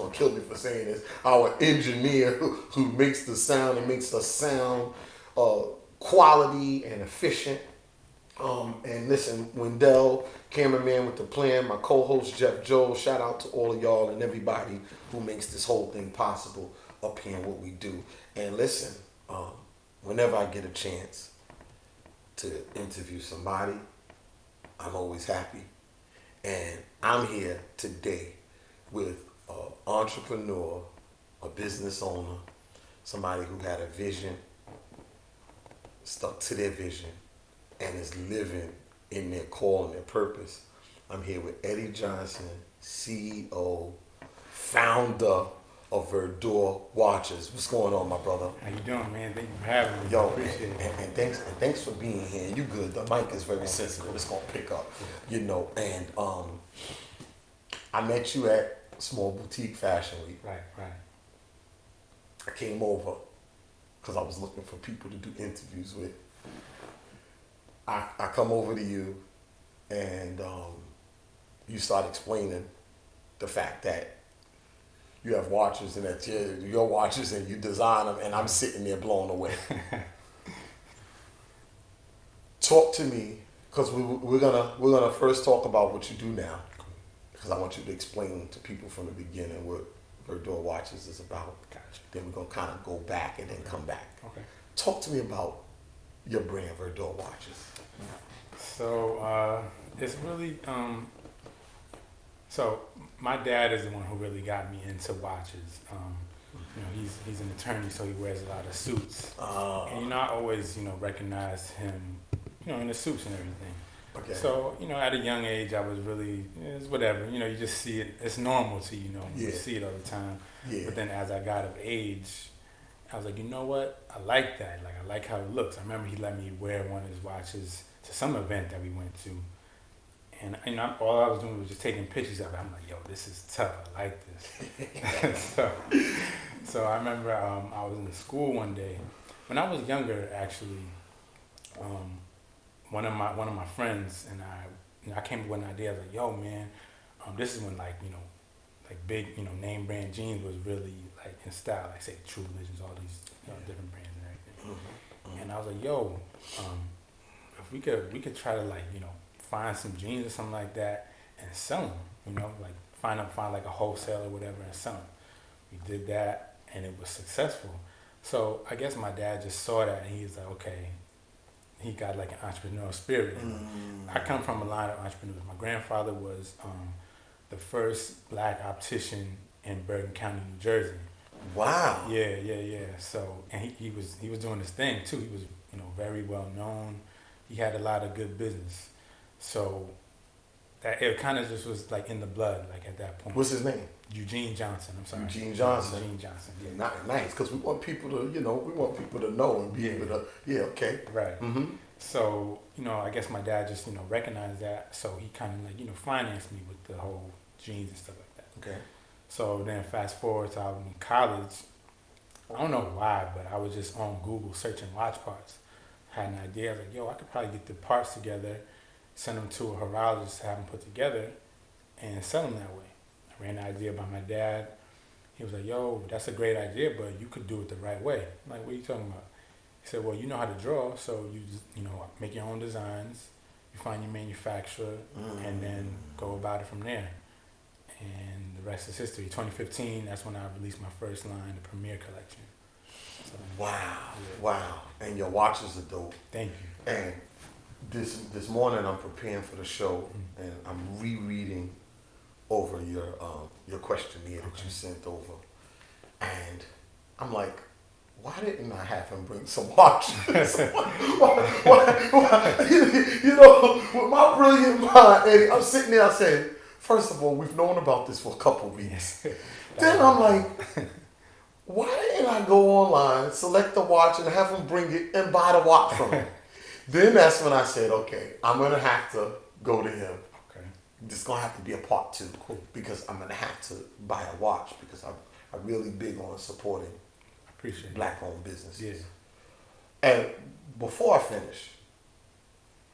gonna kill me for saying this. Our engineer who makes the sound and makes the sound quality and efficient. And listen, Wendell, cameraman with the plan, my co-host Jeff Joel, shout out to all of y'all and everybody who makes this whole thing possible up here in what we do. And listen, whenever I get a chance to interview somebody, I'm always happy. And I'm here today with an entrepreneur, a business owner, somebody who had a vision, stuck to their vision, and is living in their call and their purpose. I'm here with Eddie Johnson, CEO, founder of Verdure Watches. What's going on, my brother? How you doing, man? Thank you for having me. Yo, Appreciate it. And thanks for being here. You good? The mic is very sensitive. It's gonna pick up, you know. And I met you at Small Boutique Fashion Week. Right. I came over because I was looking for people to do interviews with. I come over to you, and you start explaining the fact that you have watches and that your watches and you design them, and I'm sitting there blown away. Talk to me, because we're gonna first talk about what you do now, because I want you to explain to people from the beginning what Verdure Watches is about. Gotcha. Then we're gonna kind of go back and then come back. Okay. Talk to me about your brand, Verdure Watches. So it's really so my dad is the one who really got me into watches. You know, he's an attorney, so he wears a lot of suits. And I always recognized him, in the suits and everything. Okay. So at a young age, I was really it's whatever. You just see it. It's normal to Yeah. you see it all the time. Yeah. But then as I got of age, I was like, you know what? I like that. Like, I like how it looks. I remember he let me wear one of his watches to some event that we went to. And all I was doing was just taking pictures of it. I'm like, yo, this is tough. I like this. so I remember I was in school one day. When I was younger, actually, one of my friends and I came up with an idea. I was like, yo, man, this is when like big name brand jeans was really like in style, like say True Religions, all these different brands and everything. Mm-hmm. And I was like, yo, if we could try to find some jeans or something like that and sell them, like find like a wholesale or whatever and sell them. We did that and it was successful. So I guess my dad just saw that and he's like, okay, he got like an entrepreneurial spirit. I come from a line of entrepreneurs. My grandfather was the first black optician in Bergen County, New Jersey. Wow. Yeah. So, and he was doing his thing too. He was, very well known. He had a lot of good business. So that it kind of just was like in the blood, like at that point. What's his name? Eugene Johnson. I'm sorry. Eugene Johnson. Yeah. Not nice, because we want people to know and be able to. Okay. Right. Mm-hmm. So I guess my dad just recognized that, so he kind of financed me with the whole jeans and stuff like that. Okay. So then fast forward to I was in college. I don't know why, but I was just on Google searching watch parts. Had an idea. I was like, yo, I could probably get the parts together, send them to a horologist to have them put together, and sell them that way. I ran the idea by my dad. He was like, yo, that's a great idea, but you could do it the right way. I'm like, what are you talking about? He said, well, you know how to draw, so you just, make your own designs, you find your manufacturer, and then go about it from there. And the rest is history. 2015, that's when I released my first line, the Premier Collection. So, Wow. And your watches are dope. Thank you. And this morning I'm preparing for the show, and I'm rereading over your questionnaire that you sent over. And I'm like, why didn't I have him bring some watches? why? With my brilliant mind, Eddie, I'm sitting there saying, first of all, we've known about this for a couple of weeks. Then I'm like, why didn't I go online, select the watch, and have him bring it and buy the watch from him? Then that's when I said, okay, I'm going to have to go to him. Okay. This is going to have to be a part two. Cool. Because I'm going to have to buy a watch, because I'm really big on supporting black-owned businesses. Yeah. And before I finish,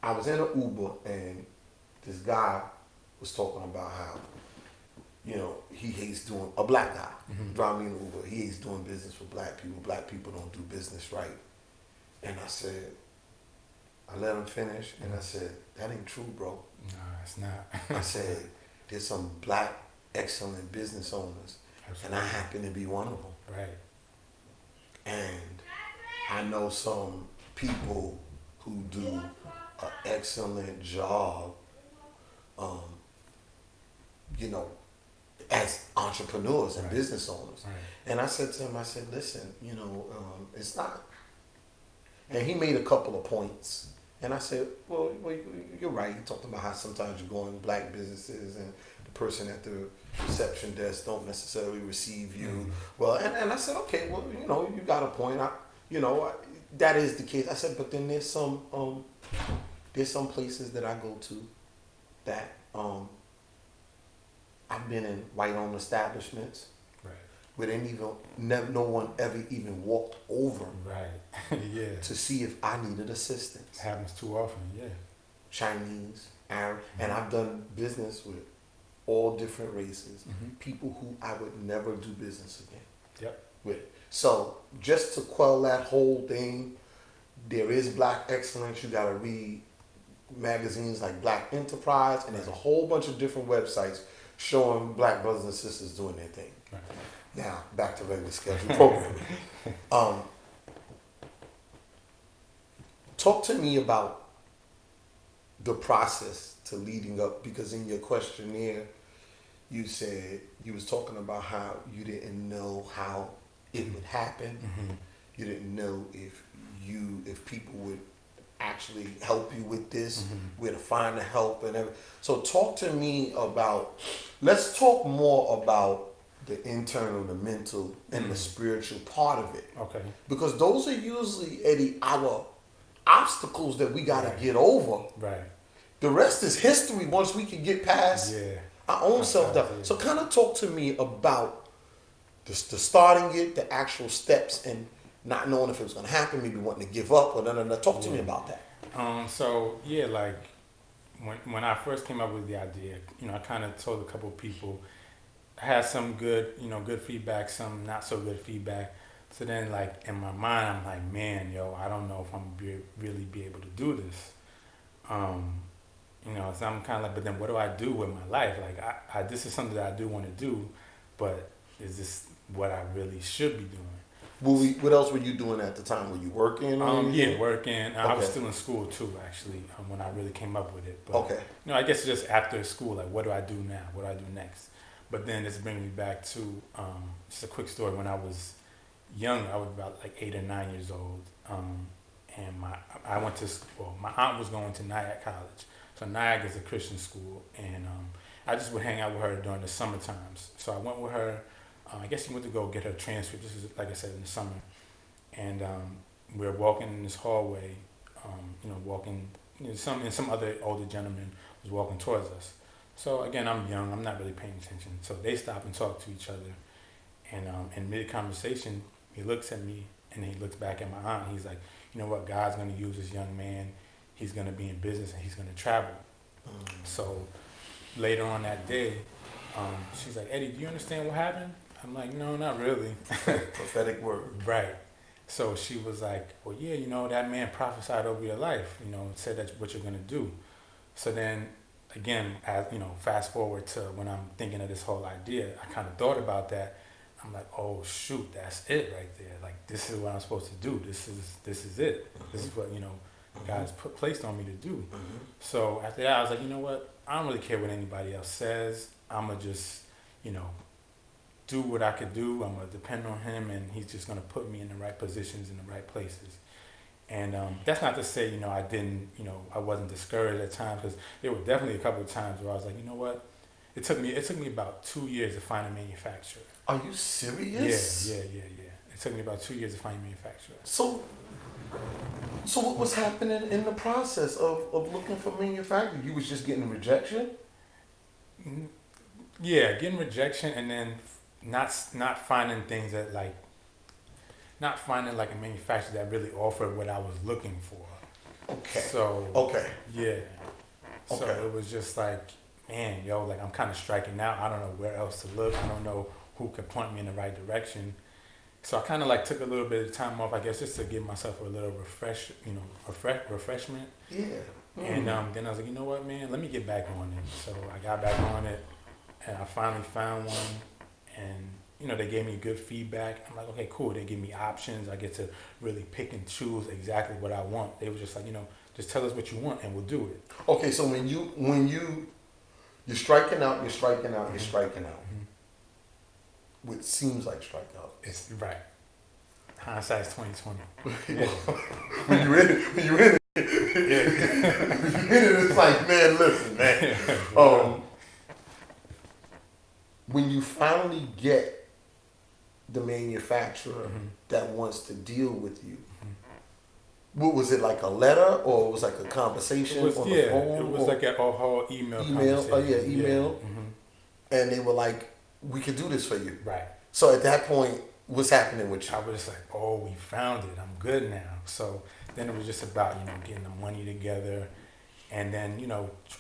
I was in an Uber, and this guy was talking about how he hates doing, a black guy, driving me an Uber, he hates doing business with black people. Black people don't do business right. And I let him finish, and I said, that ain't true, bro. No, it's not. I said, there's some black, excellent business owners, and I happen to be one of them. Right. And I know some people who do an excellent job, as entrepreneurs and business owners. Right. And I said to him, listen, it's not. And he made a couple of points. And I said, well, you're right. You talked about how sometimes you go in black businesses and the person at the reception desk don't necessarily receive you. Mm-hmm. Well, and I said, okay, well, you got a point. That is the case. I said, but then there's some places that I go to that I've been in white-owned establishments. Right. Where no one ever even walked over. Right. Yeah. To see if I needed assistance. It happens too often. Yeah. Chinese, Arab, and I've done business with all different races. Mm-hmm. People who I would never do business again. Yep. With. So just to quell that whole thing, there is black excellence. You got to read magazines like Black Enterprise, and there's a whole bunch of different websites showing black brothers and sisters doing their thing. Right. Now, back to regular scheduled programming. Talk to me about the process to leading up, because in your questionnaire, you said you was talking about how you didn't know how it would happen. Mm-hmm. You didn't know if people would actually help you with this, where to find the help and everything. So talk to me about, let's talk more about the internal, the mental, and the spiritual part of it. Okay. Because those are usually, Eddie, our obstacles that we got to get over. Right. The rest is history once we can get past our own self-doubt. So kind of talk to me about the starting it, the actual steps, and not knowing if it was going to happen, maybe wanting to give up, or Talk to me about that. Like when I first came up with the idea, I kind of told a couple of people. I had some good feedback, some not so good feedback. So then, like, in my mind, I'm like, man, I don't know if I'm really be able to do this. So I'm kind of like, but then what do I do with my life? Like, I this is something that I do want to do, but is this what I really should be doing? What else were you doing at the time? Were you working? Working. I was still in school too, actually, when I really came up with it. But, okay. I guess just after school, like, what do I do now? What do I do next? But then this brings me back to just a quick story. When I was young, I was about like 8 or 9 years old, and I went to school. My aunt was going to Nyack College, so Nyack is a Christian school, and I just would hang out with her during the summer times. So I went with her. I guess she went to go get her transcript. This is, like I said, in the summer, and we were walking in this hallway. Some other older gentleman was walking towards us. So again, I'm young. I'm not really paying attention. So they stop and talk to each other, and in mid conversation, he looks at me and he looks back at my aunt. He's like, you know what? God's going to use this young man. He's going to be in business and he's going to travel. So later on that day, she's like, Eddie, do you understand what happened? I'm like, no, not really. Prophetic word. Right. So she was like, well, yeah, that man prophesied over your life, said that's what you're going to do. So then, again, fast forward to when I'm thinking of this whole idea, I kind of thought about that. I'm like, oh, shoot, that's it right there. Like, this is what I'm supposed to do. This is it. This is what, God's placed on me to do. So after that, I was like, you know what? I don't really care what anybody else says. I'm going to just, do what I could do. I'm going to depend on him, and he's just going to put me in the right positions in the right places. And that's not to say, I didn't, I wasn't discouraged at times, because there were definitely a couple of times where I was like, you know what? It took me about 2 years to find a manufacturer. Are you serious? Yeah. It took me about 2 years to find a manufacturer. So what was happening in the process of looking for manufacturer? You was just getting rejection? Yeah, getting rejection, and then not finding things that not finding like a manufacturer that really offered what I was looking for. Okay. So okay. Yeah. So okay. it was just like man, yo, like I'm kind of striking out. I don't know where else to look. I don't know who could point me in the right direction. So I kind of like took a little bit of time off, I guess, just to give myself a little refreshment. Yeah. And then I was like, you know what, man, let me get back on it. So I got back on it, and I finally found one, and they gave me good feedback. I'm like, okay, cool. They give me options. I get to really pick and choose exactly what I want. They were just like, just tell us what you want, and we'll do it. Okay, so when you're striking out, you're striking out, you're striking out. Which seems like strikeout. It's right. Hindsight's 2020. Yeah. when you're in it, when you're in it, it's like, man, listen, man. When you finally get the manufacturer that wants to deal with you, what was it, like a letter, or it was like a conversation on the phone? It was like a whole email. Oh yeah, email. Yeah. And they were like, we could do this for you. Right. So at that point, what's happening with you? I was just like, oh, we found it. I'm good now. So then it was just about, getting the money together, and then,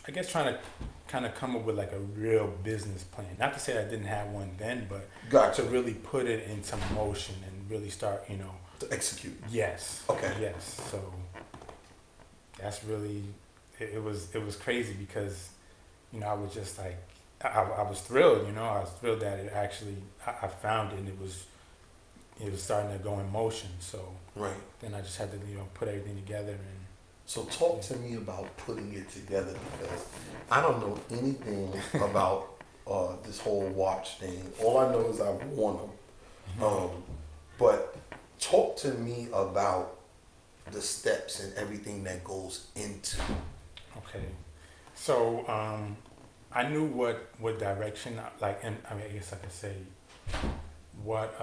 I guess trying to kind of come up with like a real business plan. Not to say I didn't have one then, but Gotcha. to really put it into motion and really start, to execute. Yes. Okay. Yes. So that's really, it was crazy because, I was just like, I was thrilled, I was thrilled that it actually, I found it, and it was starting to go in motion. So right. Then I just had to, put everything together. And so talk to me about putting it together, because I don't know anything about this whole watch thing. All I know is I've worn them. But talk to me about the steps and everything that goes into. Okay. So I knew what direction, and I guess I could say what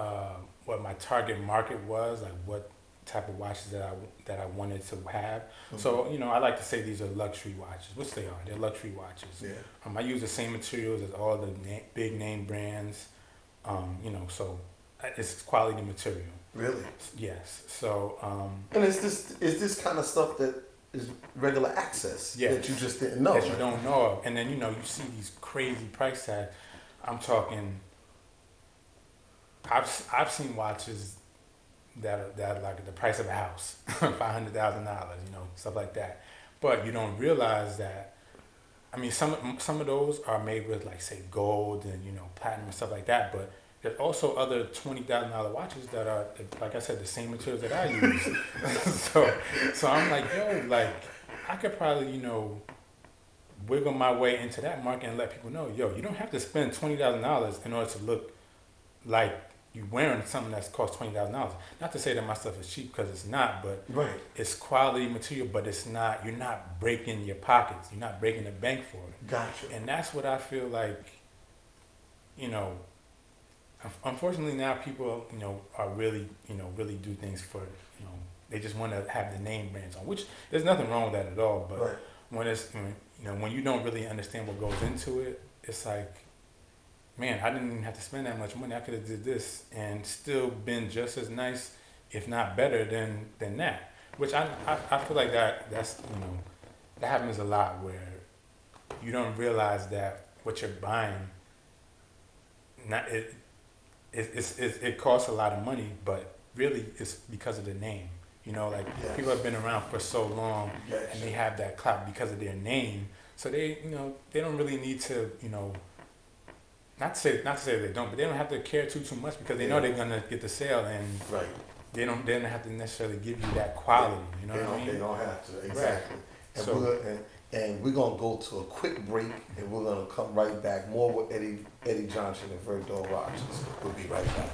my target market was, like what type of watches that I wanted to have. So I like to say these are luxury watches, which they are. They're luxury watches. Yeah. I use the same materials as all the big name brands. So it's quality material. Really? Yes. So. And is this kind of stuff that is regular access that you just didn't know? That you don't know of, and then you see these crazy price tags. I'm talking. I've seen watches that are like the price of a house, $500,000, stuff like that. But you don't realize that. I mean, some of those are made with, like, say, gold and platinum and stuff like that. But there's also other $20,000 watches that are, like I said, the same materials that I use. so I'm like, yo, like I could probably wiggle my way into that market and let people know, yo, you don't have to spend $20,000 in order to look like you're wearing something that's cost $20,000. Not to say that my stuff is cheap, because it's not, but right. It's quality material, but it's not. You're not breaking your pockets. You're not breaking the bank for it. Gotcha. And that's what I feel like. Unfortunately now people are really really do things for they just want to have the name brands on, which there's nothing wrong with that at all. But right. when you don't really understand what goes into it, it's like, man, I didn't even have to spend that much money. I could have did this and still been just as nice, if not better than that. Which I feel like that's that happens a lot, where you don't realize that what you're buying, it costs a lot of money, but really it's because of the name. Yes. People have been around for so long, yes. And they have that clout because of their name. So they they don't really need to not to say they don't, but they don't have to care too much, because they know they're gonna get the sale, and right. They don't have to necessarily give you that quality. You know what I mean? They don't have to, exactly. Right. And we're gonna go to a quick break, and we're gonna come right back. More with Eddie Johnson and Verdure Watches. We'll be right back.